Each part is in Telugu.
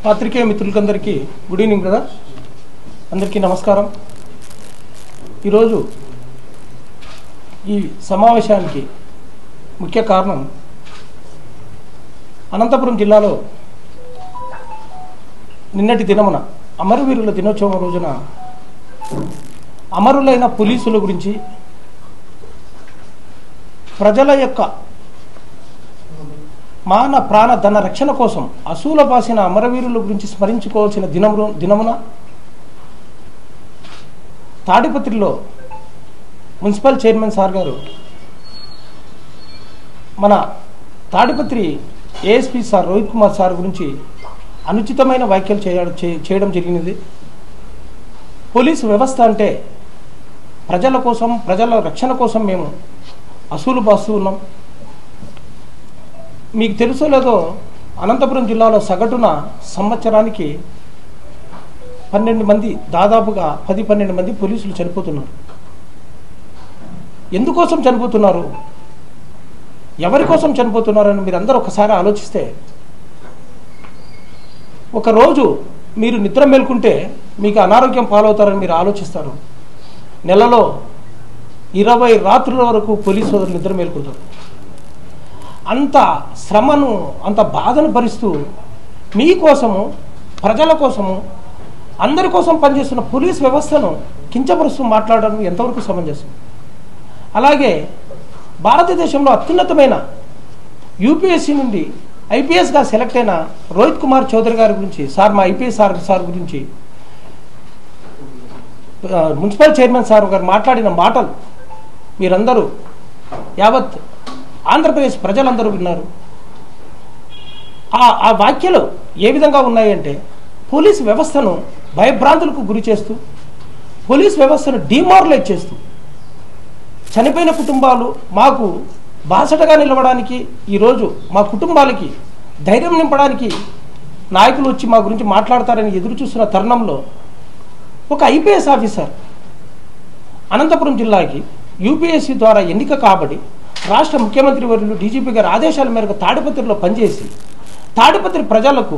పాత్రికేయ మిత్రులందరికీ గుడ్ ఈవినింగ్ బ్రదర్, అందరికీ నమస్కారం. ఈరోజు ఈ సమావేశానికి ముఖ్య కారణం అనంతపురం జిల్లాలో నిన్నటి దినమున అమరవీరుల దినోత్సవం రోజున అమరులైన పోలీసుల గురించి, ప్రజల యొక్క మాన ప్రాణ ధన రక్షణ కోసం అసూల బాసిన అమరవీరుల గురించి స్మరించుకోవాల్సిన దినమున తాడిపత్రిలో మున్సిపల్ చైర్మన్ సార్ గారు మన Tadipatri ASP sir Rohit Kumar sir గురించి అనుచితమైన వ్యాఖ్యలు చేయడం జరిగినది. పోలీసు వ్యవస్థ అంటే ప్రజల కోసం, ప్రజల రక్షణ కోసం మేము అసూలు బాస్తూ ఉన్నాం. మీకు తెలుసో లేదో, అనంతపురం జిల్లాలో సగటున సంవత్సరానికి 12 మంది, దాదాపుగా 10-12 మంది పోలీసులు చనిపోతున్నారు. ఎందుకోసం చనిపోతున్నారు, ఎవరి కోసం చనిపోతున్నారని మీరందరూ ఒకసారి ఆలోచిస్తే, ఒకరోజు మీరు నిద్ర మేల్కుంటే మీకు అనారోగ్యం పాలవుతారని మీరు ఆలోచిస్తారు. నెలలో 20 రాత్రుల వరకు పోలీసు సోదరులు నిద్ర మేల్కుంటారు. అంత శ్రమను, అంత బాధను భరిస్తూ మీకోసము, ప్రజల కోసము, అందరి కోసం పనిచేస్తున్న పోలీస్ వ్యవస్థను కించపరుస్తూ మాట్లాడడం ఎంతవరకు సమంజసం? అలాగే భారతదేశంలో అత్యున్నతమైన యూపీఎస్సీ నుండి ఐపీఎస్గా సెలెక్ట్ అయిన రోహిత్ కుమార్ చౌదరి గారి గురించి, మా ఐపీఎస్ సార్ గురించి మున్సిపల్ చైర్మన్ సార్ గారు మాట్లాడిన మాటలు మీరందరూ, యావత్ ఆంధ్రప్రదేశ్ ప్రజలందరూ విన్నారు. ఆ వ్యాఖ్యలు ఏ విధంగా ఉన్నాయంటే, పోలీస్ వ్యవస్థను భయభ్రాంతులకు గురి చేస్తూ, పోలీస్ వ్యవస్థను డిమారలైజ్ చేస్తూ, చనిపోయిన కుటుంబాలు మాకు బాసటగా నిలవడానికి, ఈరోజు మా కుటుంబాలకి ధైర్యం నింపడానికి నాయకులు వచ్చి మా గురించి మాట్లాడతారని ఎదురు చూస్తున్న తరుణంలో ఒక ఐపీఎస్ ఆఫీసర్ అనంతపురం జిల్లాకి యూపీఎస్సీ ద్వారా ఎన్నిక కాబడి రాష్ట్ర ముఖ్యమంత్రి వర్యులు డీజీపీ గారి ఆదేశాల మేరకు తాడిపత్రిలో పనిచేసి తాడిపత్రి ప్రజలకు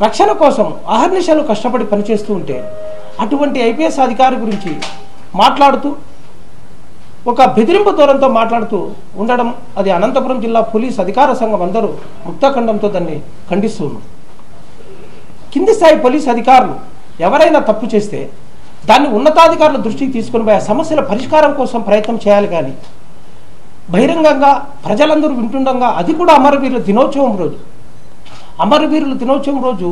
రక్షణ కోసం అహర్నిశలు కష్టపడి పనిచేస్తూ ఉంటే, అటువంటి ఐపీఎస్ అధికారి గురించి మాట్లాడుతూ ఒక బెదిరింపు ధోరణితో మాట్లాడుతూ ఉండడం, అది అనంతపురం జిల్లా పోలీస్ అధికార సంఘం అందరూ ముక్తఖండంతో దాన్ని ఖండిస్తూ ఉన్నాం. కింది స్థాయి పోలీస్ అధికారులు ఎవరైనా తప్పు చేస్తే దాన్ని ఉన్నతాధికారుల దృష్టికి తీసుకుని పోయి ఆ సమస్యల పరిష్కారం కోసం ప్రయత్నం చేయాలి. కానీ బహిరంగంగా ప్రజలందరూ వింటుండగా, అది కూడా అమరవీరుల దినోత్సవం రోజు, అమరవీరుల దినోత్సవం రోజు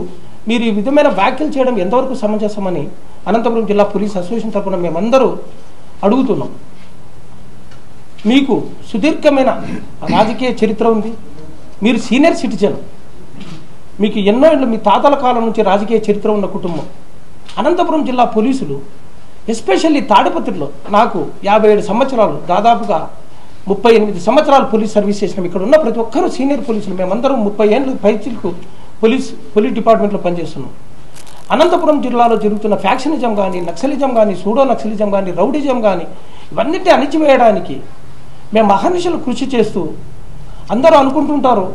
మీరు ఈ విధమైన వ్యాఖ్యలు చేయడం ఎంతవరకు సమంజసమని అనంతపురం జిల్లా పోలీస్ అసోసియేషన్ తరఫున మేమందరూ అడుగుతున్నాం. మీకు సుదీర్ఘమైన రాజకీయ చరిత్ర ఉంది, మీరు సీనియర్ సిటిజన్, మీకు ఎన్నో ఏళ్ళు మీ తాతల కాలం నుంచి రాజకీయ చరిత్ర ఉన్న కుటుంబం. అనంతపురం జిల్లా పోలీసులు, ఎస్పెషల్లీ తాడిపత్రిలో నాకు 57 సంవత్సరాలు, దాదాపుగా 38 సంవత్సరాలు పోలీస్ సర్వీస్ చేసినాం. ఇక్కడ ఉన్న ప్రతి ఒక్కరూ సీనియర్ పోలీసులు. మేమందరం 30 ఏళ్ళు పైచిలకు పోలీస్ డిపార్ట్మెంట్లో పనిచేస్తున్నాం. అనంతపురం జిల్లాలో జరుగుతున్న ఫ్యాక్షనిజం కానీ, నక్సలిజం కానీ, సూడో నక్సలిజం కానీ, రౌడిజం కానీ, ఇవన్నిటిని అణిచివేయడానికి మేము అహర్నిశలు కృషి చేస్తూ, అందరూ అనుకుంటుంటారు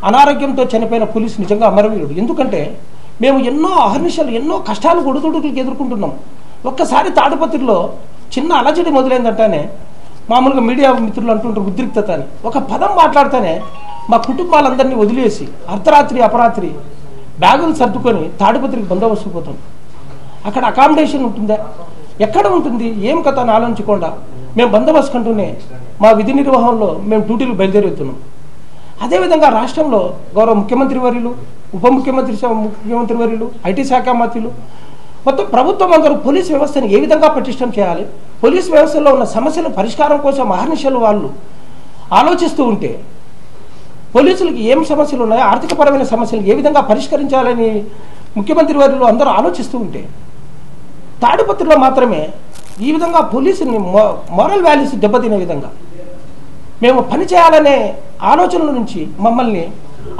అనారోగ్యంతో చనిపోయిన పోలీసు నిజంగా అమరవీరుడు. ఎందుకంటే మేము ఎన్నో అహర్నిశలు, ఎన్నో కష్టాలు, ఒడిదుడుకులకు ఎదుర్కొంటున్నాం. ఒక్కసారి తాడిపత్రిలో చిన్న అలజడి మొదలైందంటేనే మామూలుగా మీడియా మిత్రులు అంటుంటారు ఉద్రిక్తత అని. ఒక పదం మాట్లాడితేనే మా కుటుంబాలందరినీ వదిలేసి అర్ధరాత్రి అపరాత్రి బ్యాగులు సర్దుకొని తాడిపత్రికి బందోబస్తు పోతాం. అక్కడ అకామిడేషన్ ఉంటుందా, ఎక్కడ ఉంటుంది, ఏం కథ అని ఆలోచించకుండా మేము బందోబస్తు కంటూనే మా విధి నిర్వహణలో మేము డ్యూటీలు బయలుదేరుతున్నాం. అదేవిధంగా రాష్ట్రంలో గౌరవ ముఖ్యమంత్రి వర్యులు, ఉప ముఖ్యమంత్రి వర్యులు, ఐటీ శాఖ మంత్రులు, మొత్తం ప్రభుత్వం అందరూ పోలీస్ వ్యవస్థను ఏ విధంగా పటిష్టం చేయాలి, పోలీస్ వ్యవస్థలో ఉన్న సమస్యల పరిష్కారం కోసం అహర్నిశలు వాళ్ళు ఆలోచిస్తూ ఉంటే, పోలీసులకు ఏం సమస్యలు ఉన్నాయో, ఆర్థికపరమైన సమస్యలు ఏ విధంగా పరిష్కరించాలని ముఖ్యమంత్రి వర్యులు అందరూ ఆలోచిస్తూ ఉంటే, తాడిపత్రిలో మాత్రమే ఈ విధంగా పోలీసుని మోరల్ వాల్యూస్ దెబ్బతినే విధంగా మేము పనిచేయాలనే ఆలోచనల నుంచి మమ్మల్ని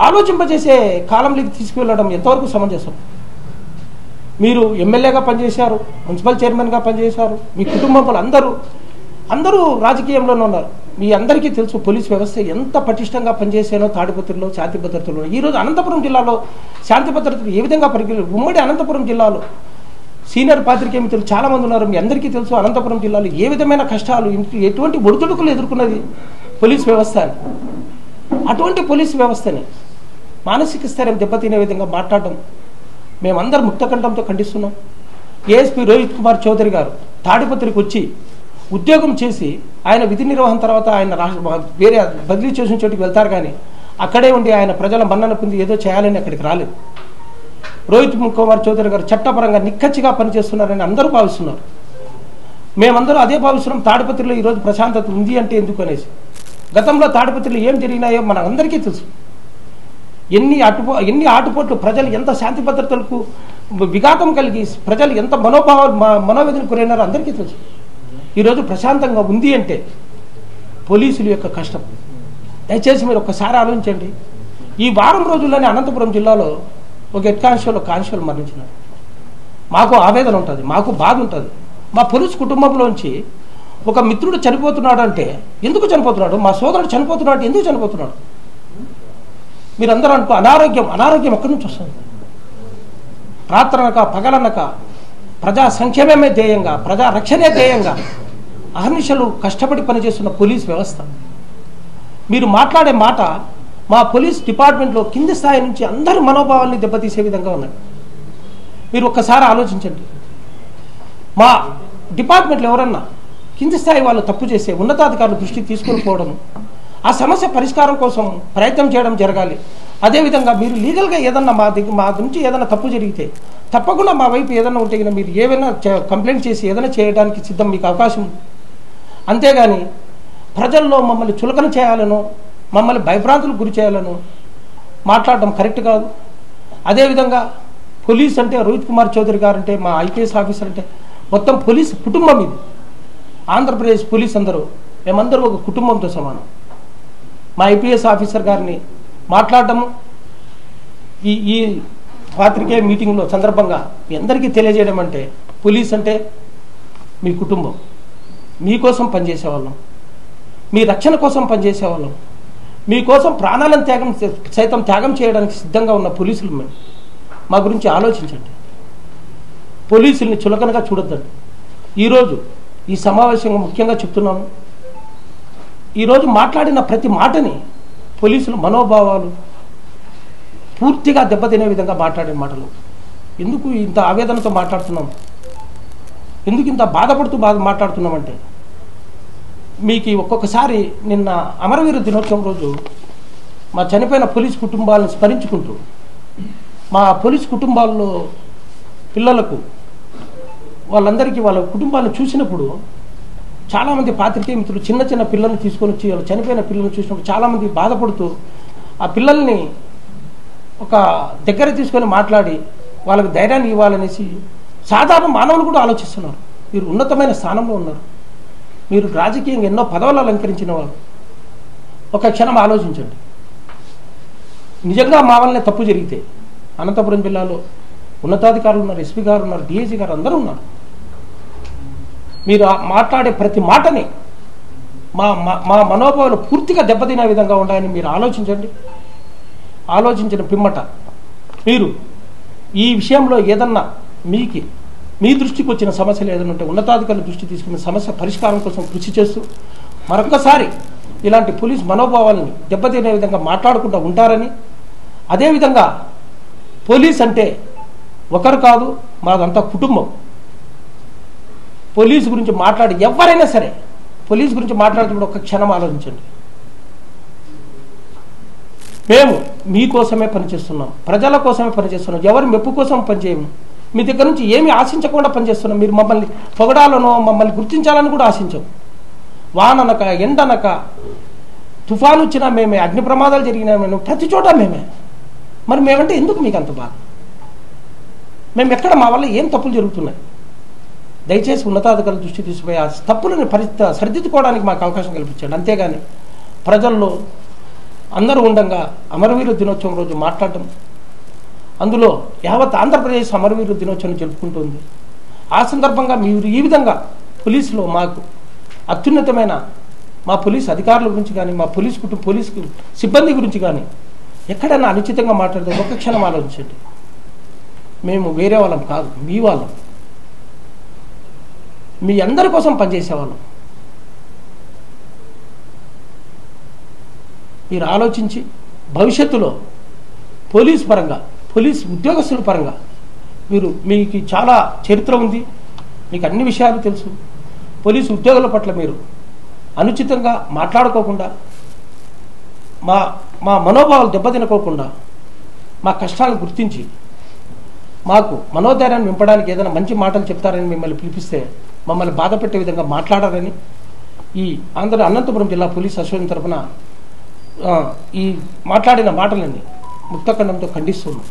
ఆలోచింపజేసే కాలంలోకి తీసుకువెళ్ళడం ఎంతవరకు సమంజసం? మీరు ఎమ్మెల్యేగా పనిచేశారు, మున్సిపల్ చైర్మన్గా పనిచేశారు, మీ కుటుంబంలో అందరూ రాజకీయంలోనే ఉన్నారు. మీ అందరికీ తెలుసు పోలీస్ వ్యవస్థ ఎంత పటిష్టంగా పనిచేసానో తాడిపత్రిలో, శాంతి భద్రతలో. ఈరోజు అనంతపురం జిల్లాలో శాంతి భద్రతలు ఏ విధంగా ఉమ్మడి అనంతపురం జిల్లాలో సీనియర్ పాత్రికేయ మిత్రులు చాలామంది ఉన్నారు, మీ అందరికీ తెలుసు. అనంతపురం జిల్లాలో ఏ విధమైన కష్టాలు, ఎటువంటి ఒడిదుడుకులు ఎదుర్కొన్నది పోలీస్ వ్యవస్థ అని. అటువంటి పోలీసు వ్యవస్థని మానసిక స్థైర్యం దెబ్బతినే విధంగా మాట్లాడడం మేమందరం ముక్తకంఠంతో ఖండిస్తున్నాం. ఏఎస్పీ రోహిత్ కుమార్ చౌదరి గారు తాడిపత్రికి వచ్చి ఉద్యోగం చేసి ఆయన విధి నిర్వహణ తర్వాత ఆయన వేరే బదిలీ చేసిన చోటికి వెళ్తారు, కానీ అక్కడే ఉండి ఆయన ప్రజల మన్నన పొంది ఏదో చేయాలని అక్కడికి రాలేదు. రోహిత్ కుమార్ చౌదరి గారు చట్టపరంగా నిక్కచ్చిగా పనిచేస్తున్నారని అందరూ భావిస్తున్నారు. మేమందరూ అదే భావిస్తున్నాం. తాడిపత్రిలో ఈరోజు ప్రశాంతత ఉంది అంటే ఎందుకు అనేసి. గతంలో తాడిపత్రిలో ఏం జరిగినాయో మన అందరికీ తెలుసు. ఎన్ని ఆటుపోట్లు, ప్రజలు ఎంత శాంతి భద్రతలకు విఘాతం కలిగి ప్రజలు ఎంత మనోవేదనకు గురైనారో అందరికీ తెలుసు. ఈరోజు ప్రశాంతంగా ఉంది అంటే పోలీసుల యొక్క కష్టం. దయచేసి మీరు ఒక్కసారి ఆలోచించండి. ఈ వారం రోజుల్లోనే అనంతపురం జిల్లాలో ఒక హెడ్ కానిస్టేబుల్ మరణించినాడు. మాకు ఆవేదన ఉంటుంది, మాకు బాధ ఉంటుంది. మా పోలీసు కుటుంబంలోంచి ఒక మిత్రుడు చనిపోతున్నాడు అంటే ఎందుకు చనిపోతున్నాడు, మా సోదరుడు చనిపోతున్నాడు ఎందుకు చనిపోతున్నాడు? మీరందరూ అంటూ అనారోగ్యం ఎక్కడి నుంచి వస్తుంది? రాత్రనక పగలనక ప్రజా సంక్షేమమే ధ్యేయంగా, ప్రజా రక్షణే ధ్యేయంగా అహర్నిశలు కష్టపడి పనిచేస్తున్న పోలీస్ వ్యవస్థ. మీరు మాట్లాడే మాట మా పోలీస్ డిపార్ట్మెంట్లో కింది స్థాయి నుంచి అందరి మనోభావాల్ని దెబ్బతీసే విధంగా ఉన్నాయి. మీరు ఒక్కసారి ఆలోచించండి. మా డిపార్ట్మెంట్లో ఎవరన్నా కింది స్థాయి వాళ్ళు తప్పు చేసే ఉన్నతాధికారుల దృష్టికి తీసుకొని పోవడం, ఆ సమస్య పరిష్కారం కోసం ప్రయత్నం చేయడం జరగాలి. అదేవిధంగా మీరు లీగల్గా ఏదన్నా మా నుంచి ఏదైనా తప్పు జరిగితే తప్పకుండా మా వైపు ఏదైనా ఉంటే మీరు ఏమైనా కంప్లైంట్ చేసి ఏదైనా చేయడానికి సిద్ధం, మీకు అవకాశం. అంతేగాని ప్రజల్లో మమ్మల్ని చులకన చేయాలనో మమ్మల్ని భయభ్రాంతులకు గురి చేయాలనో మాట్లాడడం కరెక్ట్ కాదు. అదేవిధంగా పోలీస్ అంటే రోహిత్ కుమార్ చౌదరి గారు అంటే మా ఐపీఎస్ ఆఫీసర్ అంటే మొత్తం పోలీస్ కుటుంబం ఇది. ఆంధ్రప్రదేశ్ పోలీస్ మేమందరూ ఒక కుటుంబంతో సమానం. మా ఐపీఎస్ ఆఫీసర్ గారిని మాట్లాడటము ఈ పాత్రికేయ మీటింగ్లో సందర్భంగా మీ అందరికీ తెలియజేయడం అంటే పోలీస్ అంటే మీ కుటుంబం. మీకోసం పనిచేసేవాళ్ళం, మీ రక్షణ కోసం పనిచేసేవాళ్ళం, మీకోసం ప్రాణాలను సైతం త్యాగం చేయడానికి సిద్ధంగా ఉన్న పోలీసులు మేము. మా గురించి ఆలోచించండి. పోలీసుల్ని చులకనగా చూడొద్దండి. ఈరోజు ఈ సమావేశంగా ముఖ్యంగా చెప్తున్నాను, ఈరోజు మాట్లాడిన ప్రతి మాటని పోలీసుల మనోభావాలు పూర్తిగా దెబ్బతినే విధంగా మాట్లాడిన మాటలు. ఎందుకు ఇంత ఆవేదనతో మాట్లాడుతున్నాం, ఎందుకు ఇంత బాధపడుతూ మాట్లాడుతున్నామంటే మీకు ఒక్కొక్కసారి నిన్న అమరవీర దినోత్సవం రోజు మా చనిపోయిన పోలీస్ కుటుంబాలను స్మరించుకుంటూ మా పోలీస్ కుటుంబాల్లో పిల్లలకు వాళ్ళందరికీ వాళ్ళ కుటుంబాలను చూసినప్పుడు చాలామంది పాత్రికేయ మిత్రులు చిన్న పిల్లల్ని తీసుకొని వచ్చి వాళ్ళ చనిపోయిన పిల్లల్ని చూసినప్పుడు చాలామంది బాధపడుతూ ఆ పిల్లల్ని ఒక దగ్గర తీసుకొని మాట్లాడి వాళ్ళకి ధైర్యాన్ని ఇవ్వాలనేసి సాధారణ మానవులు కూడా ఆలోచిస్తున్నారు. మీరు ఉన్నతమైన స్థానంలో ఉన్నారు, మీరు రాజకీయంగా ఎన్నో పదవులు అలంకరించిన వారు. ఒక క్షణం ఆలోచించండి. నిజంగా మా వల్లనే తప్పు జరిగితే అనంతపురం జిల్లాలో ఉన్నతాధికారులు ఉన్నారు, ఎస్పీ గారు ఉన్నారు, డిఐజీ గారు అందరూ ఉన్నారు. మీరు మాట్లాడే ప్రతి మాటని మా మనోభావాలు పూర్తిగా దెబ్బతినే విధంగా ఉండాలని మీరు ఆలోచించండి. ఆలోచించిన పిమ్మట మీరు ఈ విషయంలో ఏదన్నా మీ దృష్టికి వచ్చిన సమస్యలు ఏదైనా ఉంటే ఉన్నతాధికారుల దృష్టి తీసుకున్న సమస్య పరిష్కారం కోసం కృషి చేస్తూ మరొకసారి ఇలాంటి పోలీస్ మనోభావాలని దెబ్బతినే విధంగా మాట్లాడకుండా ఉంటారని, అదేవిధంగా పోలీస్ అంటే ఒకరు కాదు, మాదంతా కుటుంబం. పోలీసు గురించి మాట్లాడి ఎవరైనా సరే పోలీసు గురించి మాట్లాడుతున్నప్పుడు ఒక క్షణం ఆలోచించండి. మేము మీకోసమే పనిచేస్తున్నాం, ప్రజల కోసమే పనిచేస్తున్నాం, ఎవరి మెప్పు కోసం పనిచేయము. మీ దగ్గర నుంచి ఏమి ఆశించకుండా పనిచేస్తున్నాం. మీరు మమ్మల్ని పొగడాలనో మమ్మల్ని గుర్తించాలని కూడా ఆశించం. వాననక ఎండనక తుఫాను వచ్చినా మేమే, అగ్ని ప్రమాదాలు జరిగినా మేము, ప్రతి చోట మేమే. మరి మేమంటే ఎందుకు మీకు అంత బాధ? మేము ఎక్కడ మా వల్ల ఏం తప్పులు జరుగుతున్నాయి? దయచేసి ఉన్నతాధికారుల దృష్టి తీసుకుపోయి ఆ తప్పులను సరిదిద్దుకోవడానికి మాకు అవకాశం కల్పించండి. అంతేగాని ప్రజల్లో అందరూ ఉండగా అమరవీరుల దినోత్సవం రోజు మాట్లాడటం, అందులో యావత్ ఆంధ్రప్రదేశ్ అమరవీరుల దినోత్సవం జరుపుకుంటుంది. ఆ సందర్భంగా మీరు ఈ విధంగా పోలీసులో మాకు అత్యున్నతమైన మా పోలీస్ అధికారుల గురించి కానీ, మా పోలీస్ సిబ్బంది గురించి కానీ ఎక్కడైనా అనుచితంగా మాట్లాడితే ఒక క్షణం ఆలోచించండి. మేము వేరే వాళ్ళం కాదు, మీ వాళ్ళం, మీ అందరి కోసం పనిచేసేవాళ్ళం. మీరు ఆలోచించి భవిష్యత్తులో పోలీస్ పరంగా, పోలీస్ ఉద్యోగస్తుల పరంగా మీకు చాలా చరిత్ర ఉంది, మీకు అన్ని విషయాలు తెలుసు. పోలీసు ఉద్యోగుల పట్ల మీరు అనుచితంగా మాట్లాడుకోకుండా, మా మనోభావాలు దెబ్బతినకోకుండా, మా కష్టాలను గుర్తించి మాకు మనోధైర్యాన్ని నింపడానికి ఏదైనా మంచి మాటలు చెప్తారని మిమ్మల్ని పిలిపిస్తే మమ్మల్ని బాధ పెట్టే విధంగా మాట్లాడారని ఈ అనంతపురం జిల్లా పోలీస్ అసోసియేషన్ తరఫున ఈ మాట్లాడిన మాటలని ముక్తఖండంతో ఖండిస్తున్నాం.